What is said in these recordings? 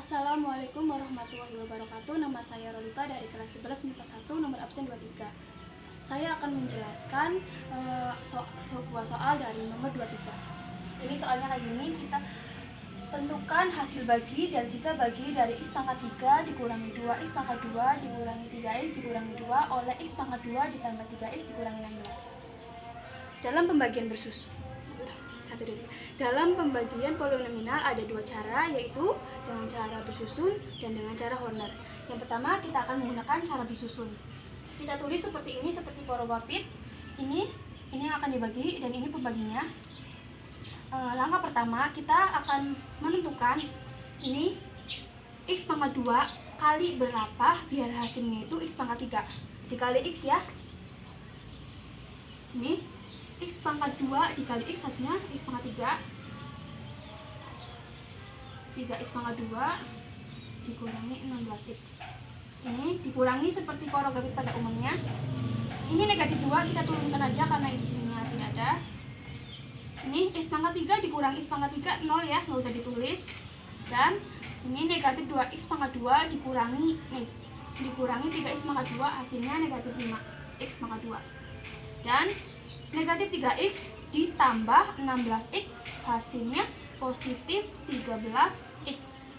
Assalamualaikum warahmatullahi wabarakatuh. Nama saya Rolita dari kelas 11 MIPA 1 nomor absen 23. Saya akan menjelaskan sebuah soal dari nomor 23. Ini soalnya kayak gini, kita tentukan hasil bagi dan sisa bagi dari X pangkat 3 dikurangi 2 X pangkat 2 dikurangi 3X dikurangi 2 oleh X pangkat 2 ditambah 3X dikurangi 16. Dalam pembagian Dalam pembagian polinomial ada dua cara, yaitu dengan cara bersusun dan dengan cara Horner. Yang pertama, kita akan menggunakan cara bersusun. Kita tulis seperti ini, seperti porogapit. Ini yang akan dibagi dan ini pembaginya. Langkah pertama, kita akan menentukan ini X pangkat 2 kali berapa biar hasilnya itu X pangkat 3 dikali X ya. Ini X pangkat 2 dikali X hasilnya X pangkat 3 3X pangkat 2 dikurangi 16X. Ini dikurangi seperti porogapit pada umumnya. Ini negatif 2 kita turunkan aja karena di sininya tidak ada. Ini X pangkat 3 dikurangi X pangkat 3 0 ya, nggak usah ditulis. Dan ini negatif 2X pangkat 2 dikurangi 3X pangkat 2 hasilnya negatif 5X pangkat 2. Dan negatif 3X ditambah 16X hasilnya positif 13X.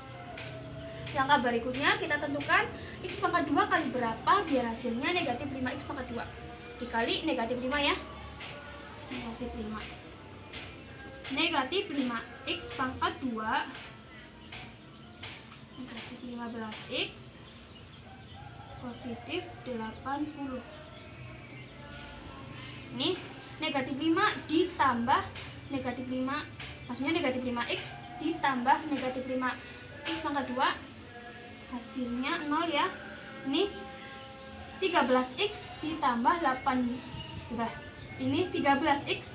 Langkah berikutnya kita tentukan X pangkat 2 kali berapa biar hasilnya negatif 5X pangkat 2 dikali negatif 5 ya. Negatif 5X pangkat 2 negatif 15X positif 80. Ini negatif 5 ditambah negatif 5, maksudnya negatif 5X ditambah negatif 5X pangkat 2 hasilnya 0 ya. Ini 13X ditambah 8 udah. Ini 13X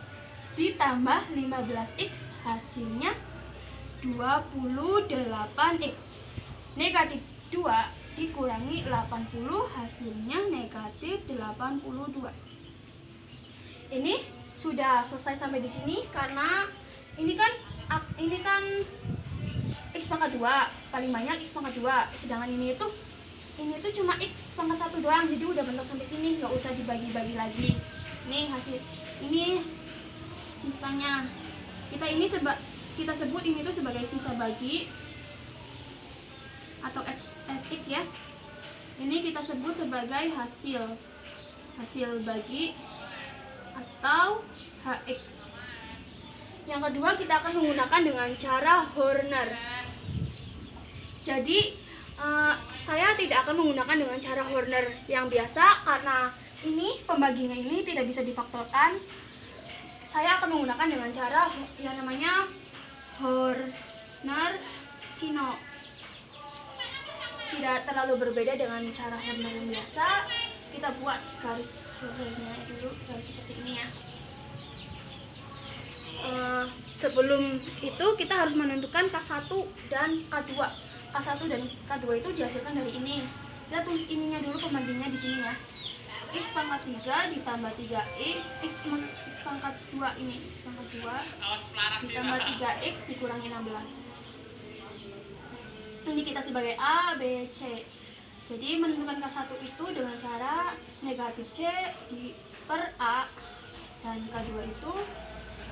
ditambah 15X hasilnya 28X. Negatif 2 dikurangi 80 hasilnya negatif 82. Ini sudah selesai sampai di sini karena ini kan X pangkat 2 paling banyak X pangkat 2, sedangkan ini tuh cuma X pangkat 1 doang, jadi udah bentuk sampai sini, nggak usah dibagi-bagi lagi. Ini hasil, ini sisanya. Kita sebut ini tuh sebagai sisa bagi atau SX ya. Ini kita sebut sebagai hasil bagi atau HX. Yang kedua, kita akan menggunakan dengan cara Horner. Jadi saya tidak akan menggunakan dengan cara Horner yang biasa karena ini pembaginya ini tidak bisa difaktorkan. Saya akan menggunakan dengan cara yang namanya Horner Kino. Tidak terlalu berbeda dengan cara Horner yang biasa. Kita buat garis Hornernya dulu, garis seperti ini ya. Sebelum itu kita harus menentukan K1 dan K2. K1 dan K2 itu dihasilkan dari ini. Kita tulis ininya dulu, pembagiannya di sini ya. X pangkat 3 ditambah 3X X pangkat 2 ini X pangkat 2 ditambah 3X dikurangi 16. Ini kita sebagai A, B, C. Jadi menentukan K1 itu dengan cara negatif C per A dan K2 itu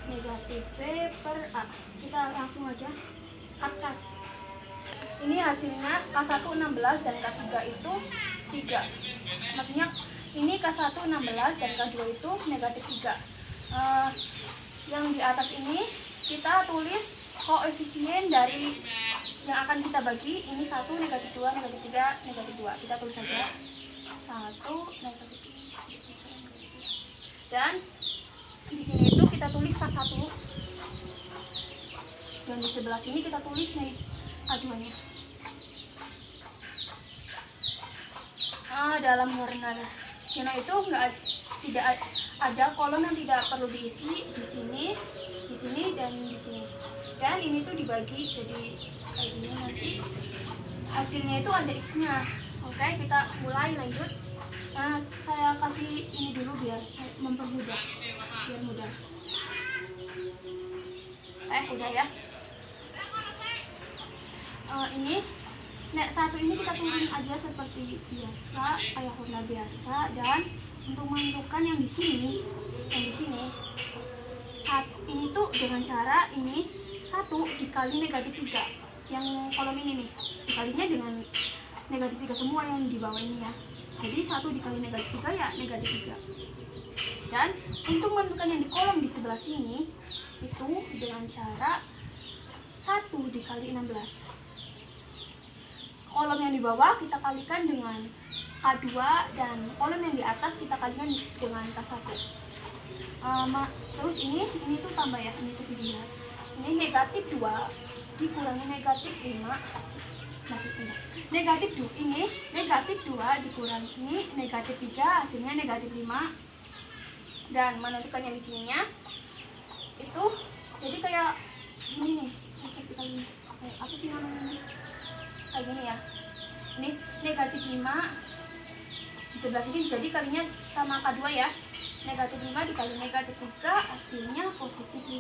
negatif B per A. Kita langsung aja kas. Ini hasilnya K1 16 dan K3 itu 3. Maksudnya ini K1 16 dan K2 itu negatif 3. Yang di atas ini kita tulis koefisien dari yang akan kita bagi. Ini 1, negatif 2, negatif 3, negatif 2. Kita tulis saja 1, negatif 3. Dan di sini itu kita tulis K1. Dan di sebelah sini kita tulis K2-nya. Dalam Horner Kino itu tidak ada kolom yang tidak perlu diisi di sini, dan di sini. Dan ini tuh dibagi jadi kayak gini, nanti hasilnya itu ada X-nya. Oke, kita mulai lanjut. Saya kasih ini dulu biar mempermudah, biar mudah. Udah ya. Ini satu ini kita turun aja seperti biasa, kayak honor biasa. Dan untuk menentukan yang di sini ini tuh dengan cara ini 1 dikali negatif 3. Yang kolom ini nih dikalinya dengan negatif 3 semua yang di bawah ini ya. Jadi 1 dikali negatif 3 ya negatif 3. Dan untuk menentukan yang di kolom di sebelah sini itu dengan cara 1 dikali 16. Kolom yang di bawah kita kalikan dengan K2 dan kolom yang di atas kita kalikan dengan K1. Terus ini tuh tambah ya, ini tuh pindah. Ini negatif 2 dikurangi negatif 5 masih pindah. Negatif 2 ini negatif 2 dikurangi negatif 3 hasilnya negatif 5. Dan menentukan yang di sininya itu jadi kayak gini nih, kita ini kayak apa sih namanya ini? Kayak gini ya. Ini negatif 5 di sebelah sini jadi kalinya sama K2 ya. Negatif 5 dikali negatif 3 hasilnya positif 15.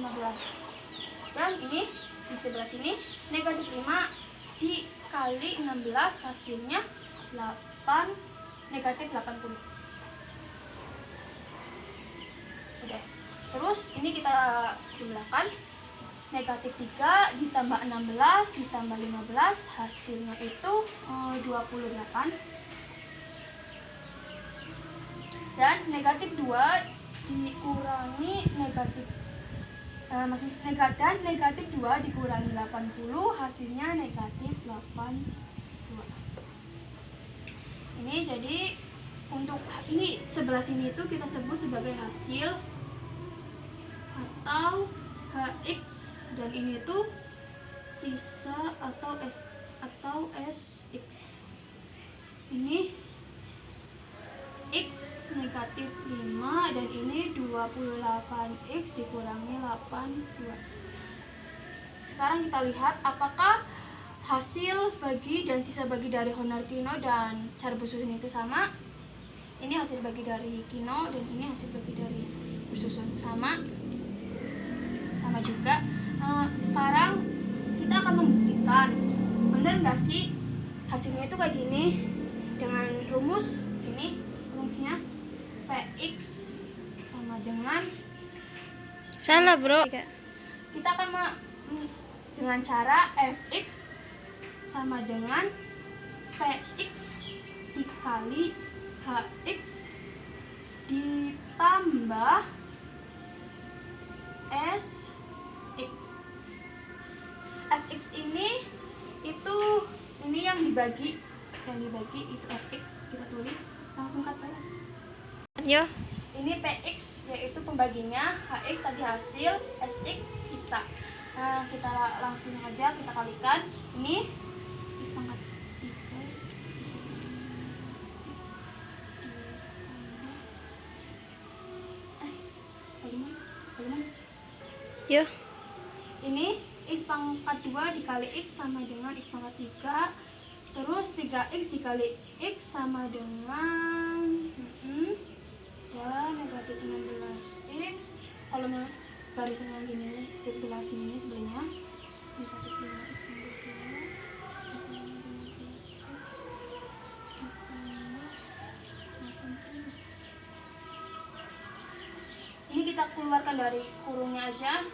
Dan ini di sebelah sini negatif 5 dikali 16 hasilnya 8 negatif 80. Udah. Terus ini kita jumlahkan. Negatif 3 ditambah 16 ditambah 15 hasilnya itu 28. Dan negatif 2 dikurangi negatif dan negatif 2 dikurangi 80 hasilnya negatif 82. Ini jadi untuk ini sebelah sini itu kita sebut sebagai hasil atau HX, dan ini tuh sisa atau SX. Ini X negatif 5 dan ini 28X dikurangi 82. Sekarang kita lihat apakah hasil bagi dan sisa bagi dari honor Kino dan cara bersusun itu sama. Ini hasil bagi dari Kino dan ini hasil bagi dari bersusun sama juga. Sekarang kita akan membuktikan bener gak sih hasilnya itu kayak gini dengan rumus gini. Rumusnya Px sama dengan salah bro. Kita akan dengan cara Fx sama dengan Px dikali Hx ditambah Sx. Fx ini yang dibagi itu Fx, kita tulis langsung cut balas. Yo. Ini Px yaitu pembaginya, Hx tadi hasil, Sx sisa. Kita langsung aja kita kalikan. Ini X pangkat 3 bagaimana? Yo. Ini X pangkat 2 dikali X sama dengan X pangkat 3. Terus 3X dikali X sama dengan dan negatif 16X. Kalau barisan yang gini sebelah sini sebelahnya negatif 5X pangkat 2 16X ditambah 80. Ini kita keluarkan dari kurungnya aja.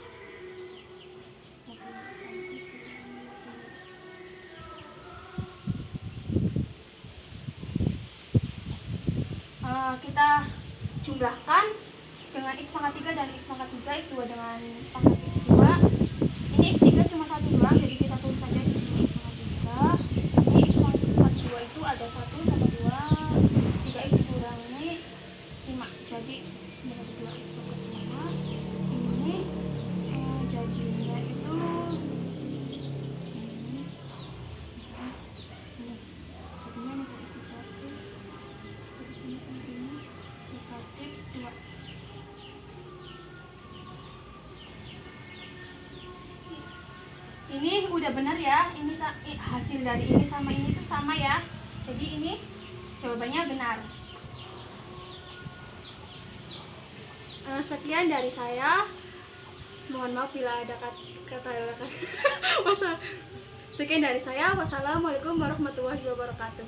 Kita jumlahkan dengan X pangkat 3 dan X pangkat 3, X2 dengan pangkat X2. Ini X3 cuma satu doang, jadi kita tulis saja di sini X pangkat 3. Ini X pangkat 2 itu ada 1 sama 2, 3X dikurangi 5, jadi negatif 2X pangkat 2. Ini jadinya itu ini udah benar ya. Ini hasil dari ini sama ini tuh sama ya. Jadi ini jawabannya benar. Sekian dari saya. Mohon maaf bila ada kata Sekian dari saya. Wassalamualaikum warahmatullahi wabarakatuh.